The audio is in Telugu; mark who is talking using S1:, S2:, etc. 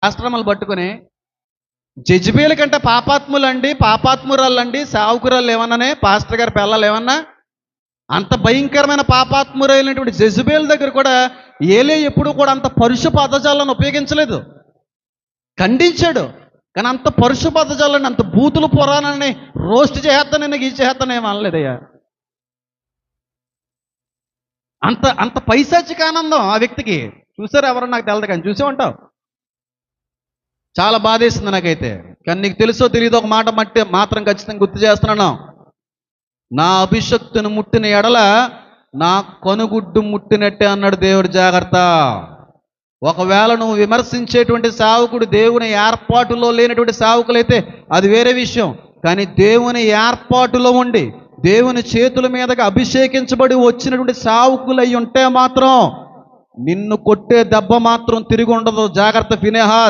S1: ఆశ్రమాలు పట్టుకుని జజ్బేల కంటే పాపాత్ములండి, పాపాత్మురాళ్ళండి, సావుకురాళ్ళు ఏమన్నానే, పాస్టర్ గారి పిల్లలు ఏమన్నా అంత భయంకరమైన పాపాత్మురైనటువంటి జెజబేల్ దగ్గర కూడా ఏలే ఎప్పుడు కూడా అంత పరుష పదజాలను ఉపయోగించలేదు. ఖండించాడు, కానీ అంత పరుష పదజాలని, అంత బూతులు పురాణాన్ని రోస్ట్ చేస్తానని గీచేస్తాను ఏం అనలేదయ్యా. అంత అంత పైశాచిక ఆనందం ఆ వ్యక్తికి. చూసారు ఎవరో నాకు తెలదు, కానీ చూసే ఉంటావు. చాలా బాధేసింది నాకైతే. కానీ నీకు తెలుసో తెలియదో ఒక మాట మాత్రం ఖచ్చితంగా గుర్తు చేస్తున్నాను. నా అభిషక్తుని ముట్టిన ఎడల నా కనుగుడ్డు ముట్టినట్టే అన్నాడు దేవుడు. జాగ్రత్త. ఒకవేళ నువ్వు విమర్శించేటువంటి సేవకుడు దేవుని ఏర్పాటులో లేనటువంటి సేవకులైతే అది వేరే విషయం. కానీ దేవుని ఏర్పాటులో ఉండి దేవుని చేతుల మీదగా అభిషేకించబడి వచ్చినటువంటి సేవకులై ఉంటే మాత్రం నిన్ను కొట్టే దెబ్బ మాత్రం తిరిగి ఉండదు. జాగ్రత్త ఫినెహాస్.